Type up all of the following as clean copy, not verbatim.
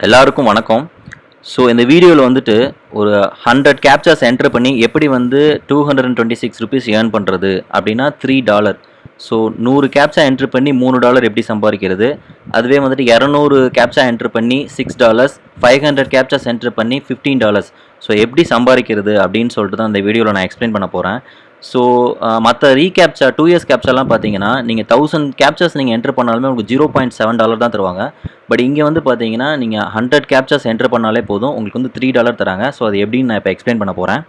எல்லாருக்கும் வணக்கம். ஸோ இந்த வீடியோவில் வந்துட்டு ஒரு 100 கேப்சாஸ் என்டர் பண்ணி எப்படி வந்து $226 ஏர்ன் பண்ணுறது அப்படின்னா $3. ஸோ 100 கேப்சா என்ட்ரு பண்ணி $3 எப்படி சம்பாதிக்கிறது, அதுவே வந்துட்டு 200 கேப்சா என்ட்ரு பண்ணி $6, 500 கேப்சாஸ் என்ட்ரு பண்ணி $15. ஸோ எப்படி சம்பாதிக்கிறது அப்படின்னு சொல்லிட்டு தான் இந்த வீடியோவில் நான் எக்ஸ்பிளைன் பண்ண போகிறேன். ஸோ மற்ற ரீகேப்சா 2 இயர்ஸ் கேப்சாலாம் பார்த்தீங்கன்னா நீங்கள் 1000 கேப்சாஸ் நீங்கள் என்ட்ரு பண்ணாலுமே உங்களுக்கு $0.7 தான் தருவாங்க. பட் இங்கே வந்து பார்த்தீங்கன்னா நீங்கள் 100 கேப்சாஸ் என்ட்ரு பண்ணாலே போதும், உங்களுக்கு வந்து $3 தராங்க. ஸோ அது எப்படின்னு நான் இப்போ எக்ஸ்பிளைன் பண்ண போகிறேன்.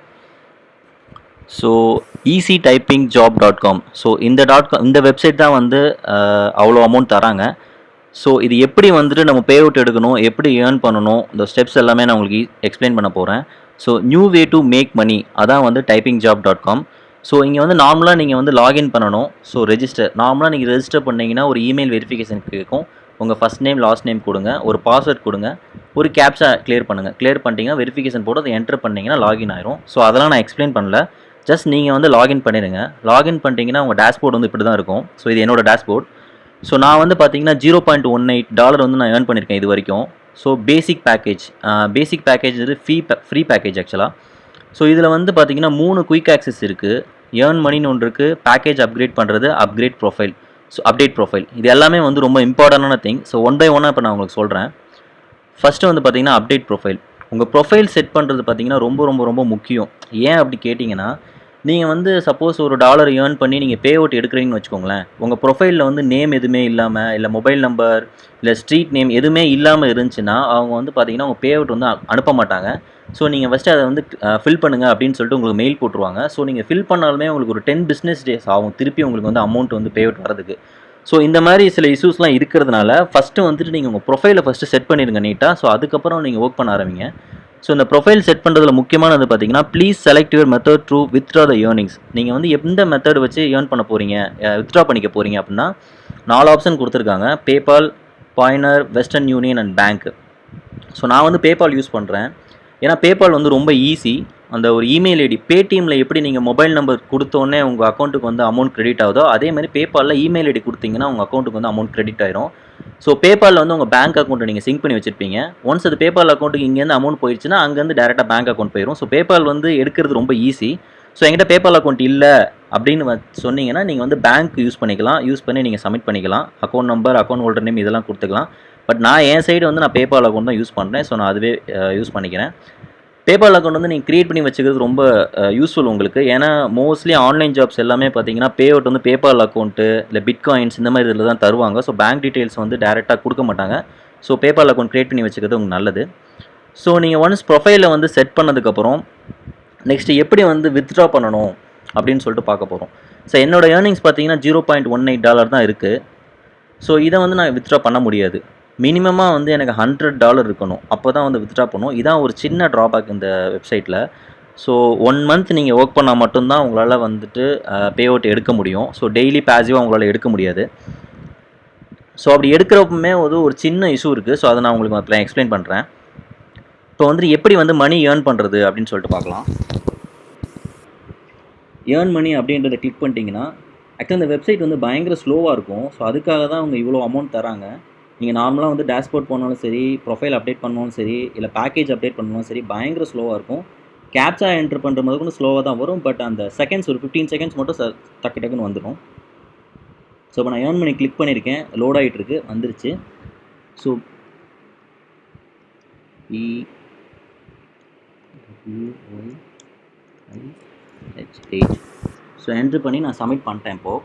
So easytypingjob.com. ஸோ இந்த வெப்சைட் தான் வந்து அவ்வளோ அமௌண்ட் தராங்க. ஸோ இது எப்படி வந்துட்டு நம்ம பே அவுட் எடுக்கணும், எப்படி ஏர்ன் பண்ணணும், இந்த ஸ்டெப்ஸ் எல்லாமே நான் உங்களுக்கு எக்ஸ்பிளைன் பண்ண போகிறேன். So new way to make money, அதான் வந்து typingjob.com. ஸோ இங்கே வந்து நார்மலாக நீங்கள் வந்து லாகின் பண்ணணும். ஸோ நார்மலாக நீங்கள் ரெஜிஸ்டர் பண்ணிங்கன்னா ஒரு இமெயில் வெரிஃபிகேஷன் கேட்கும். உங்கள் ஃபஸ்ட் நேம் லாஸ்ட் நேம் கொடுங்க, ஒரு பாஸ்வேர்ட் கொடுங்க, ஒரு கேப்சா கிளியர் பண்ணுங்கள். கிளியர் பண்ணிட்டீங்கன்னா வெரிஃபிகேஷன் போட்டு அதை என்ட்ரு பண்ணிங்கன்னா லாகின் ஆயிரும். ஸோ அதெல்லாம் நான் எக்ஸ்பிளைன் பண்ணல, ஜஸ்ட் நீங்கள் வந்து லாகின் பண்ணிடுங்க. லாகின் பண்ணிட்டீங்கன்னா உங்கள் டேஷ்போர்ட் வந்து இப்படி தான் இருக்கும். ஸோ இது என்னோட டேஷ்போர்ட். ஸோ நான் வந்து பார்த்தீங்கன்னா $0.18 வந்து நான் ஏர்ன் பண்ணியிருக்கேன் இது வரைக்கும். ஸோ பேசிக் பேக்கேஜ் இது ஃப்ரீ பேக்கேஜ் ஆக்சுவலாக. ஸோ இதில் வந்து பார்த்தீங்கன்னா 3 குயிக் ஆக்சஸ் இருக்குது. ஏர்ன் மணின்னு ஒன்று இருக்குது, பேக்கேஜ் அப்கிரேட் பண்ணுறது, அப்டேட் ப்ரொஃபைல். இது எல்லாமே வந்து ரொம்ப இம்பார்ட்டண்டான திங். ஸோ ஒன் பை ஒன்னாக இப்போ நான் உங்களுக்கு சொல்கிறேன். ஃபஸ்ட்டு வந்து பார்த்தீங்கன்னா அப்டேட் ப்ரொஃபைல். உங்கள் ப்ரொஃபைல் செட் பண்ணுறது பார்த்தீங்கன்னா ரொம்ப ரொம்ப ரொம்ப முக்கியம். ஏன் அப்படி கேட்டிங்கன்னா, நீங்கள் வந்து சப்போஸ் ஒரு $1 ஏர்ன் பண்ணி நீங்கள் பே அவுட் எடுக்கிறீங்கன்னு வச்சுக்கோங்களேன், உங்கள் ப்ரொஃபைலில் வந்து நேம் எதுவுமே இல்லாமல், இல்லை மொபைல் நம்பர், இல்லை ஸ்ட்ரீட் நேம் எதுவுமே இல்லாமல் இருந்துச்சுன்னா அவங்க வந்து பார்த்தீங்கன்னா உங்கள் பே அவுட் வந்து அனுப்ப மாட்டாங்க. ஸோ நீங்கள் ஃபஸ்ட்டு அதை வந்து ஃபில் பண்ணுங்கள் அப்படின்னு சொல்லிட்டு உங்களுக்கு மெயில் போட்டுருவாங்க. ஸோ நீங்கள் ஃபில் பண்ணாலுமே உங்களுக்கு ஒரு 10 பிஸ்னஸ் டேஸ் ஆகும் திருப்பி உங்களுக்கு வந்து அமௌண்ட் வந்து பே அவுட் வரதுக்கு. ஸோ இந்த மாதிரி சில இஷ்யூஸ்லாம் இருக்கிறதுனால ஃபஸ்ட்டு வந்துட்டு நீங்கள் உங்கள் ப்ரொஃபைலை ஃபஸ்ட்டு செட் பண்ணிடுங்க நீட்டாக. ஸோ அதுக்கப்புறம் நீங்கள் ஒர்க் பண்ண ஆரம்பிங்க. ஸோ இந்த ப்ரொஃபைல் செட் பண்ணுறதுல முக்கியமானது பார்த்தீங்கன்னா, please select your method to withdraw the earnings. நீங்கள் வந்து எந்த மெத்தட் வச்சு ஏர்ன் பண்ண போகிறீங்க, வித்ட்ரா பண்ணிக்க போகிறீங்க அப்படின்னா 4 ஆப்ஷன் கொடுத்துருக்காங்க: PayPal, Payoneer, Western Union and bank. So நான் வந்து பேபால் யூஸ் பண்ணுறேன். ஏன்னா பேபால் வந்து ரொம்ப ஈஸி. அந்த ஒரு இமெயில் ஐடி பேடிஎம்மில் எப்படி நீங்கள் மொபைல் நம்பர் கொடுத்தோன்னே உங்கள் அக்கௌண்ட்டுக்கு வந்து அமௌண்ட் கிரெடிட் ஆகுதோ, அதே மாதிரி பேபாலில் இமெயில் ஐடி கொடுத்தீங்கன்னா உங்கள் அக்கௌண்ட்டுக்கு வந்து அமௌண்ட் கிரெடிட் ஆயிரும். ஸோ பேபாலில் வந்து உங்கள் பேங்க் அக்கௌண்ட்டை நீங்கள் சிங்க் பண்ணி வச்சுருப்பீங்க. ஒன்ஸ் அது பேபால் அக்கௌண்ட்டுக்கு இங்கேருந்து அமௌண்ட் போயிடுச்சுன்னா அங்கேருந்து டேரெக்டாக பேங்க் அக்கௌண்ட் போயிடும். ஸோ பேபால் வந்து எடுக்கிறது ரொம்ப ஈஸி. ஸோ என்கிட்ட பேபால் அக்கௌண்ட் இல்லை அப்படின்னு சொன்னீங்கன்னா நீங்கள் வந்து பேங்க் யூஸ் பண்ணிக்கலாம். யூஸ் பண்ணி நீங்கள் சப்மிட் பண்ணிக்கலாம். Account number, account holder name இதெல்லாம் கொடுத்துக்கலாம். பட் நான் என் சைடு வந்து நான் பேபால் அக்கௌண்ட் தான் யூஸ் பண்ணுறேன். ஸோ நான் அதுவே யூஸ் பண்ணிக்கிறேன். பேபால் அக்கௌண்ட் வந்து நீங்கள் க்ரியேட் பண்ணி வச்சுக்கிறது ரொம்ப யூஸ்ஃபுல் உங்களுக்கு. ஏன்னா மோஸ்ட்லி ஆன்லைன் ஜாப்ஸ் எல்லாமே பார்த்தீங்கன்னா பே அவுட் வந்து பேபால் அக்கௌண்ட்டு இல்லை பிட்காயின்ஸ் இந்த மாதிரி இதில் தான் தருவாங்க. ஸோ பேங்க் டீட்டெயில்ஸ் வந்து டேரெக்டாக கொடுக்க மாட்டாங்க. ஸோ பேபால் அக்கௌண்ட் க்ரியேட் பண்ணி வச்சுக்கிறது உங்களுக்கு நல்லது. ஸோ நீங்கள் ஒன்ஸ் ப்ரொஃபைலை வந்து செட் பண்ணதுக்கப்புறம் நெக்ஸ்ட்டு எப்படி வந்து வித்ட்ரா பண்ணணும் அப்படின்னு சொல்லிட்டு பார்க்க போகிறோம். ஸோ என்னோடய ஏர்னிங்ஸ் பார்த்தீங்கன்னா $0.18 தான் இருக்குது. ஸோ இதை வந்து நான் வித்ட்ரா பண்ண முடியாது. மினிமமாக வந்து எனக்கு $100 இருக்கணும். அப்போ தான் வந்து வித்ட்ரா பண்ணும். இதான் ஒரு சின்ன ட்ராபேக் இந்த வெப்சைட்டில். ஸோ 1 மந்த் நீங்கள் ஒர்க் பண்ணால் மட்டும்தான் உங்களால் வந்துட்டு பே அவுட் எடுக்க முடியும். ஸோ டெய்லி பேசிவாக உங்களால் எடுக்க முடியாது. ஸோ அப்படி எடுக்கிறப்பமே ஒரு சின்ன இஷ்யூ இருக்குது. ஸோ அதை நான் உங்களுக்கு இப்போ எக்ஸ்பிளைன் பண்ணுறேன். இப்போ வந்து எப்படி வந்து மணி ஏர்ன் பண்ணுறது அப்படின்னு சொல்லிட்டு பார்க்கலாம். ஏர்ன் மணி அப்படின்றத கிளிக் பண்ணிட்டீங்கன்னா ஆக்சுவலாக இந்த வெப்சைட் வந்து பயங்கர ஸ்லோவாக இருக்கும். ஸோ அதுக்காக தான் அவங்க இவ்வளோ அமௌண்ட் தராங்க. நீங்கள் நார்மலாக வந்து டேஷ்போர்ட் பண்ணாலும் சரி, ப்ரொஃபைல் அப்டேட் பண்ணாலும் சரி, இல்லை பேக்கேஜ் அப்டேட் பண்ணாலும் சரி, பயங்கர ஸ்லோவாக இருக்கும். கேப்சா என்ட்ரு பண்ணுற மாதிரி கூட ஸ்லோவாக தான் வரும். பட் அந்த செகண்ட்ஸ் ஒரு 15 செகண்ட்ஸ் மட்டும் டக்குன்னு வந்துடும். ஸோ இப்போ நான் ஏர்ன் பண்ணி கிளிக் பண்ணியிருக்கேன், லோட் ஆகிட்டுருக்கு, வந்துருச்சு. ஸோ ஸோ என்ட்ரு பண்ணி நான் சப்மிட் பண்ணிட்டேன் இப்போது.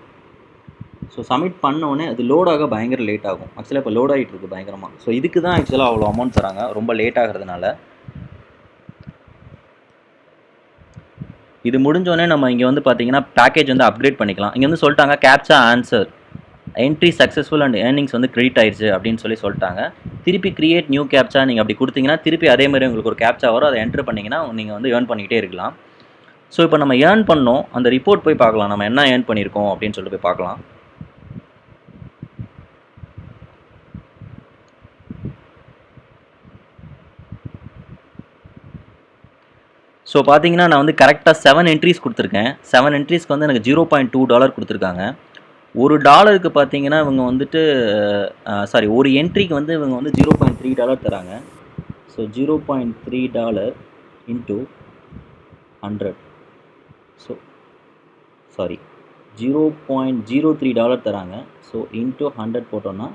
ஸோ சப்மிட் பண்ணோடனே அது லோடாக பயங்கர லேட் ஆகும். ஆக்சுவலாக இப்போ லோட் ஆகிட்டு இருக்குது பயங்கரமாக. ஸோ இதுக்கு தான் ஆக்சுவலாக அவ்வளோ அமௌண்ட் தராங்க, ரொம்ப லேட் ஆகிறதுனால. இது முடிஞ்சோடனே நம்ம இங்கே வந்து பார்த்தீங்கன்னா பேக்கேஜ் வந்து அப்கிரேட் பண்ணிக்கலாம். இங்கே வந்து சொல்லிட்டாங்க captcha answer entry successful and earnings வந்து கிரெடிட் ஆயிடுச்சு அப்படின்னு சொல்லிட்டாங்க. திருப்பி கிரியேட் நியூ கேப்சா நீங்கள் அப்படி கொடுத்தீங்கன்னா திருப்பி அதே மாதிரி உங்களுக்கு ஒரு கேப்சா வரும். அதை என்ட்ரு பண்ணிங்கன்னா நீங்கள் வந்து ஏர்ன் பண்ணிக்கிட்டே இருக்கலாம். ஸோ இப்போ நம்ம ஏர்ன் பண்ணோம், அந்த ரிப்போர்ட் போய் பார்க்கலாம், நம்ம என்ன ஏர்ன் பண்ணியிருக்கோம் அப்படின்னு சொல்லிட்டு போய் பார்க்கலாம். ஸோ பார்த்தீங்கன்னா நான் வந்து கரெக்டாக 7 என்ட்ரிஸ் கொடுத்துருக்கேன். 7 என்ட்ரிஸ்க்கு வந்து எனக்கு $0.2 கொடுத்துருக்காங்க. $1 பார்த்தீங்கன்னா இவங்க வந்துட்டு ஒரு என்ட்ரிக்கு வந்து இவங்க வந்து $0.3 தராங்க. So $0.3 into 100. ஸோ சாரி $0.03 தராங்க. ஸோ இன்ட்டு 100 போட்டோன்னா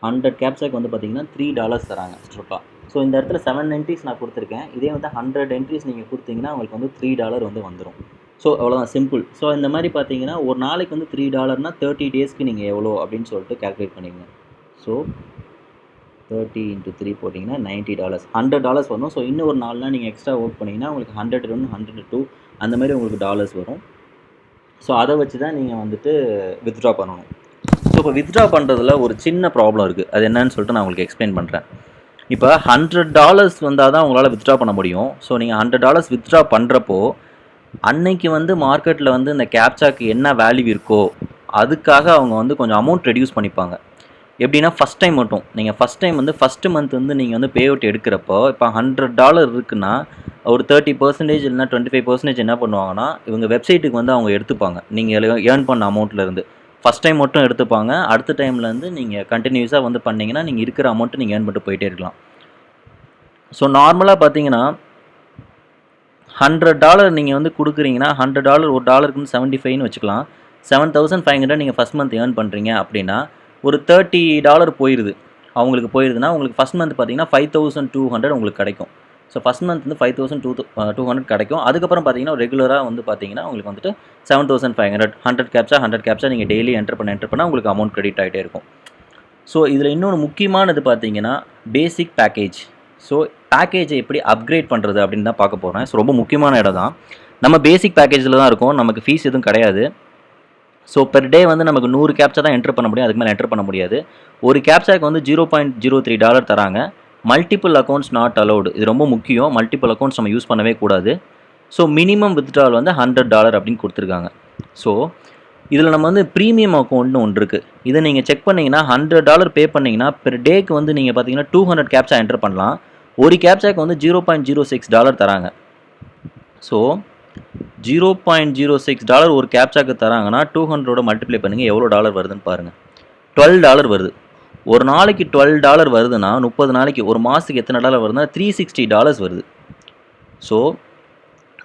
100 கேப்சாக்கு வந்து பார்த்தீங்கன்னா $3 தராங்க ஸ்ட்ரிப்பாக. ஸோ இந்த இடத்துல 7 என்ட்ரிஸ் நான் கொடுத்துருக்கேன். இதே வந்து 100 என்ட்ரிஸ் நீங்கள் கொடுத்தீங்கன்னா உங்களுக்கு வந்து $3 வந்து வந்துடும். ஸோ அவ்வளோதான், சிம்பிள். ஸோ இந்த மாதிரி பார்த்தீங்கன்னா ஒரு நாளைக்கு வந்து $3னா 30 டேஸ்க்கு நீங்கள் எவ்வளோ அப்படின்னு சொல்லிட்டு கேல்குலேட் பண்ணிக்கங்க. ஸோ 30 × 3 போட்டிங்கன்னா $90, $100 வரும். ஸோ இன்னும் ஒரு 4 நாள் நீங்கள் எக்ஸ்ட்ரா ஒர்க் பண்ணிங்கன்னா உங்களுக்கு 101, 102 அந்த மாதிரி உங்களுக்கு டாலர்ஸ் வரும். ஸோ அதை வச்சு தான் நீங்கள் வந்துட்டு வித்ட்ரா பண்ணணும். ஸோ இப்போ வித்ட்ரா பண்ணுறதுல ஒரு சின்ன ப்ராப்ளம் இருக்குது. அது என்னன்னு சொல்லிட்டு நான் உங்களுக்கு எக்ஸ்பிளைன் பண்ணுறேன். இப்போ $100 வந்தால் தான் உங்களால் வித்ட்ரா பண்ண முடியும். ஸோ நீங்கள் $100 வித்ட்ரா பண்ணுறப்போ அன்னைக்கு வந்து மார்க்கெட்டில் வந்து இந்த கேப்சாக்கு என்ன வேல்யூ இருக்கோ அதுக்காக அவங்க வந்து கொஞ்சம் அமௌண்ட் ரெடியூஸ் பண்ணிப்பாங்க. எப்படின்னா ஃபஸ்ட் டைம் மட்டும் நீங்கள் ஃபஸ்ட் டைம் வந்து ஃபஸ்ட்டு மந்த் வந்து நீங்கள் வந்து பே அவுட் எடுக்கிறப்போ இப்போ $100 இருக்குன்னா ஒரு 30% இல்லைனா 25% என்ன பண்ணுவாங்கன்னா இவங்க வெப்சைட்டுக்கு வந்து அவங்க எடுத்துப்பாங்க. நீங்கள் ஏர்ன் பண்ண அமௌண்ட்லேருந்து ஃபஸ்ட் டைம் மட்டும் எடுத்துப்பாங்க. அடுத்த டைம்லேருந்து நீங்கள் கண்டினியூஸாக வந்து பண்ணிங்கன்னா நீங்கள் இருக்கிற அமௌண்ட்டு நீங்கள் ஏர்ன் பண்ணிட்டு போயிட்டே இருக்கலாம். ஸோ நார்மலாக பார்த்தீங்கன்னா $100 நீங்கள் வந்து கொடுக்குறீங்கன்னா $100 ஒரு டாலருக்கு வந்து 75ன்னு வச்சுக்கலாம். 7,500 நீங்கள் ஃபஸ்ட் மந்த் ஏர்ன் பண்ணுறீங்க அப்படின்னா ஒரு $30 போயிடுது. அவங்களுக்கு போயிடுதுன்னா உங்களுக்கு ஃபஸ்ட் மந்த் பார்த்தீங்கன்னா 5,200 உங்களுக்கு கிடைக்கும். ஸோ ஃபஸ்ட் மந்த் வந்து 5,200 கிடைக்கும். அதுக்கப்புறம் பார்த்தீங்கன்னா ரெகுலராக வந்து பார்த்தீங்கன்னா உங்களுக்கு வந்துட்டு 7,500 100 கேப்சா நீங்கள் டெய்லி என்டர் பண்ணால் உங்களுக்கு அமௌண்ட் கிரெடிட் ஆகிட்டே இருக்கும். ஸோ இதில் இன்னொன்று முக்கியமானது பார்த்தீங்கன்னா பேசிக் பேக்கேஜ். ஸோ பேக்கேஜை எப்படி அப்கிரேட் பண்ணுறது அப்படின்னு தான் பார்க்க போகிறேன். ஸோ ரொம்ப முக்கியமான இடம் தான். நம்ம பேசிக் பேக்கேஜில் தான் இருக்கும். நமக்கு ஃபீஸ் எதுவும் கிடையாது. ஸோ பெர் டே வந்து நமக்கு 100 கேப்சா தான் என்டர் பண்ண முடியும். அதுக்கு மேலே என்டர் பண்ண முடியாது. ஒரு கேப்சாக்கு வந்து $0.03 தராங்க. Multiple accounts not allowed. இது ரொம்ப முக்கியம். மல்டிபிள் அக்கௌண்ட்ஸ் நம்ம யூஸ் பண்ணவே கூடாது. ஸோ மினிமம் வித்ட்ரால் வந்து $100 அப்படின்னு கொடுத்துருக்காங்க. ஸோ இதில் நம்ம வந்து ப்ரீமியம் அக்கௌண்ட்னு ஒன்று இருக்குது. இதை நீங்கள் செக் பண்ணிங்கன்னா $100 பே பண்ணிங்கன்னா பெர் டேக்கு வந்து நீங்கள் பார்த்தீங்கன்னா 200 கேப்சா என்டர் பண்ணலாம். ஒரு கேப்சாக்கு வந்து $0.06 தராங்க. ஸோ $0.06 ஒரு கேப்சாக்கு தராங்கன்னா 200 மல்டிப்ளை பண்ணுங்கள் எவ்வளோ டாலர் வருதுன்னு பாருங்கள். $12 வருது. ஒரு நாளைக்கு $12 வருதுன்னா 30 நாளைக்கு ஒரு மாதத்துக்கு எத்தனை டாலர் வருதுன்னா $360 வருது. ஸோ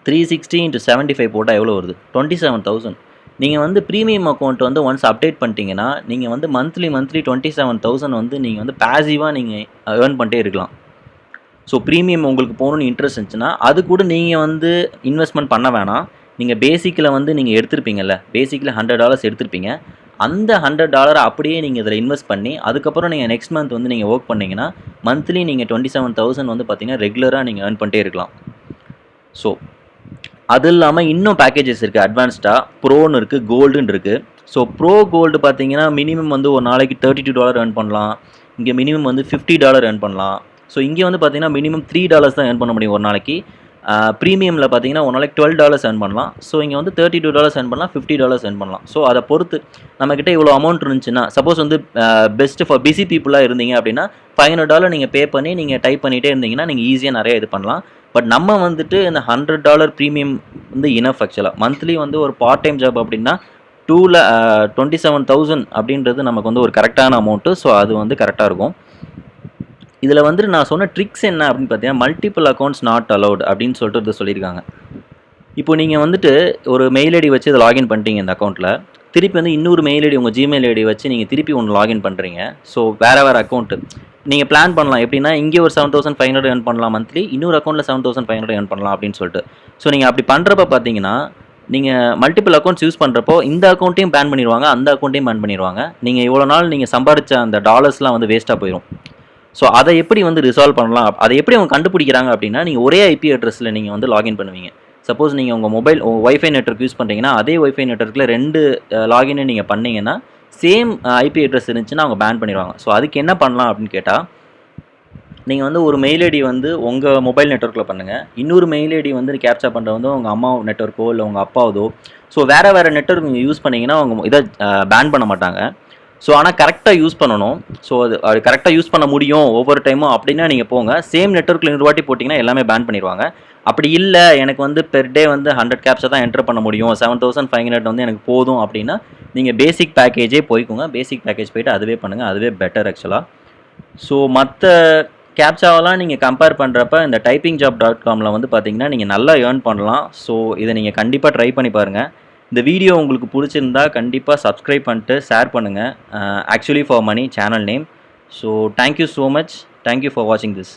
360 × 75 போட்டால் எவ்வளோ வருது? 27,000. நீங்கள் வந்து ப்ரீமியம் அக்கௌண்ட் வந்து ஒன்ஸ் அப்டேட் பண்ணிட்டீங்கன்னா நீங்கள் வந்து மந்த்லி 27,000 வந்து நீங்கள் வந்து பேசிவாக நீங்கள் ஏர்ன் பண்ணிட்டே இருக்கலாம். ஸோ ப்ரீமியம் உங்களுக்கு போகணுன்னு இன்ட்ரெஸ்ட் இருந்துச்சுன்னா அது கூட நீங்கள் வந்து இன்வெஸ்ட்மெண்ட் பண்ண வேணாம். நீங்கள் பேசிக்கில் வந்து நீங்கள் எடுத்திருப்பீங்கல்ல, பேசிக்கில் $100 எடுத்திருப்பீங்க. அந்த $100 அப்படியே நீங்கள் இதில் இன்வெஸ்ட் பண்ணி அதுக்கப்புறம் நீங்கள் நெக்ஸ்ட் மந்த் வந்து நீங்கள் ஒர்க் பண்ணிங்கன்னா மந்த்லி நீங்கள் 27,000 வந்து பார்த்தீங்கன்னா ரெகுலராக நீங்கள் ஏர்ன் பண்ணிட்டே இருக்கலாம். ஸோ அது இல்லாமல் இன்னும் பேக்கேஜஸ் இருக்குது. அட்வான்ஸ்டாக ப்ரோன்னு இருக்குது, கோல்டுன்னு இருக்குது. ஸோ ப்ரோ கோல்டு பார்த்தீங்கன்னா மினிமம் வந்து ஒரு நாளைக்கு $32 ஏர்ன் பண்ணலாம். இங்கே மினிமம் வந்து $50 ஏர்ன் பண்ணலாம். ஸோ இங்கே வந்து பார்த்தீங்கன்னா மினிமம் $3 தான் ஏர்ன் பண்ண முடியும் ஒரு நாளைக்கு. ப்ரீமியமில் பார்த்தீங்கன்னா ஒரு நாளைக்கு $12 ஏர்ன் பண்ணலாம். ஸோ இங்கே வந்து $32 ஏர்ன் பண்ணலாம், $50 ஏர்ன் பண்ணலாம். ஸோ அதை பொறுத்து நம்மக்கிட்ட இவ்வளோ அமௌண்ட் இருந்துச்சுன்னா சப்போஸ் வந்து பெஸ்ட்டு ஃபார் பிஸி பீப்புளாக இருந்தீங்க அப்படின்னா $500 நீங்கள் பே பண்ணி நீங்கள் டைப் பண்ணிகிட்டே இருந்தீங்கன்னா நீங்கள் ஈஸியாக நிறைய இது பண்ணலாம். பட் நம்ம வந்துட்டு இந்த $100 ப்ரீமியம் வந்து இனஃப் ஆக்சுவலாக. மந்த்லி வந்து ஒரு பார்ட் டைம் ஜாப் அப்படின்னா 27,000 அப்படின்றது நமக்கு வந்து ஒரு கரெக்டான அமௌண்ட்டு. ஸோ அது வந்து கரெக்டாக இருக்கும். இதில் வந்துட்டு நான் சொன்ன ட்ரிக்ஸ் என்ன அப்படின்னு பார்த்தீங்கன்னா மல்டிபிள் அக்கௌண்ட்ஸ் நாட் அலௌட் அப்படின்னு சொல்லிட்டு இது சொல்லியிருக்காங்க. இப்போ நீங்கள் வந்துட்டு ஒரு மெயில் ஐடி வச்சு இதை லாகின் பண்ணிட்டீங்க இந்த அக்கௌண்ட்டில். திருப்பி வந்து இன்னொரு மெயில் ஐடி உங்கள் ஜிமெயில் ஐடி வச்சு நீங்கள் திருப்பி ஒன்று லாகின் பண்ணுறீங்க. ஸோ வேறு அக்கௌண்ட்டு நீங்கள் பிளான் பண்ணலாம். எப்படின்னா இங்கே ஒரு 7,500 ஏர்ன் பண்ணலாம் மந்த்லி, இன்னொரு அக்கௌண்ட்டில் 7,500 ஏர்ன் பண்ணலாம் அப்படின்னு சொல்லிட்டு. ஸோ நீங்கள் அப்படி பண்ணுறப்ப பார்த்தீங்கன்னா நீங்கள் மல்டிபிள் அக்கௌண்ட்ஸ் யூஸ் பண்ணுறப்போ இந்த அக்கௌண்ட்டையும் பேன் பண்ணிடுவாங்க, அந்த அக்கௌண்ட்டையும் பேன் பண்ணிடுவாங்க. நீங்கள் இவ்வளோ நாள் நீங்கள் சம்பாதிச்ச அந்த டாலர்ஸ்லாம் வந்து வேஸ்ட்டாக போயிடும். ஸோ அதை எப்படி வந்து ரிசால்வ் பண்ணலாம், அதை எப்படி அவங்க கண்டுபிடிக்கிறாங்க அப்படின்னா நீங்கள் ஒரே ஐபி அட்ரஸில் நீங்கள் வந்து லாகின் பண்ணுவீங்க. சப்போஸ் நீங்கள் உங்கள் மொபைல் ஒய்ஃபை நெட்வொர்க் யூஸ் பண்ணுறீங்கன்னா அதே ஒய்ஃபை நெட்வொர்க்கில் 2 லாகின் நீங்கள் பண்ணிங்கன்னா சேம் ஐபி அட்ரஸ் இருந்துச்சுன்னா அவங்க பேன் பண்ணிடுவாங்க. ஸோ அதுக்கு என்ன பண்ணலாம் அப்படின்னு கேட்டால் நீங்கள் வந்து ஒரு மெயில் ஐடி வந்து உங்கள் மொபைல் நெட்வொர்க்கில் பண்ணுங்கள். இன்னொரு மெயில் ஐடி வந்து கேப்சா பண்ணுறது வந்து உங்கள் அம்மா நெட்வொர்க்கோ இல்லை உங்கள் அப்பாவதோ. ஸோ வேறு நெட்வொர்க் நீங்கள் யூஸ் பண்ணிங்கன்னா அவங்க இதை பேன் பண்ண மாட்டாங்க. ஸோ ஆனால் கரெக்டாக யூஸ் பண்ணணும். ஸோ அது கரெக்டாக யூஸ் பண்ண முடியும் ஒவ்வொரு டைமும் அப்படின்னா நீங்கள் போங்க. சேம் நெட்வொர்க்கில் 2 வாட்டி போட்டிங்கன்னா எல்லாமே பேன் பண்ணிடுவாங்க. அப்படி இல்லை எனக்கு வந்து பெர் டே வந்து 100 கேப்ஸை தான் என்டர் பண்ண முடியும், 7,500 வந்து எனக்கு போதும் அப்படின்னா நீங்கள் பேசிக் பேக்கேஜே போய்க்கோங்க. பேசிக் பேக்கேஜ் போய்ட்டு அதுவே பண்ணுங்கள், அதுவே பெட்டர் ஆக்சுவலாக. ஸோ மற்ற கேப்சாவெல்லாம் நீங்கள் கம்பேர் பண்ணுறப்ப இந்த typingjob.comல வந்து பார்த்தீங்கன்னா நீங்கள் நல்லா ஏர்ன் பண்ணலாம். ஸோ இதை நீங்கள் கண்டிப்பாக ட்ரை பண்ணி பாருங்கள். இந்த வீடியோ உங்களுக்கு பிடிச்சிருந்தா கண்டிப்பாக சப்ஸ்கிரைப் பண்ணிட்டு ஷேர் பண்ணுங்கள். Actually for money channel name. So thank you so much. Thank you for வாட்சிங் திஸ்.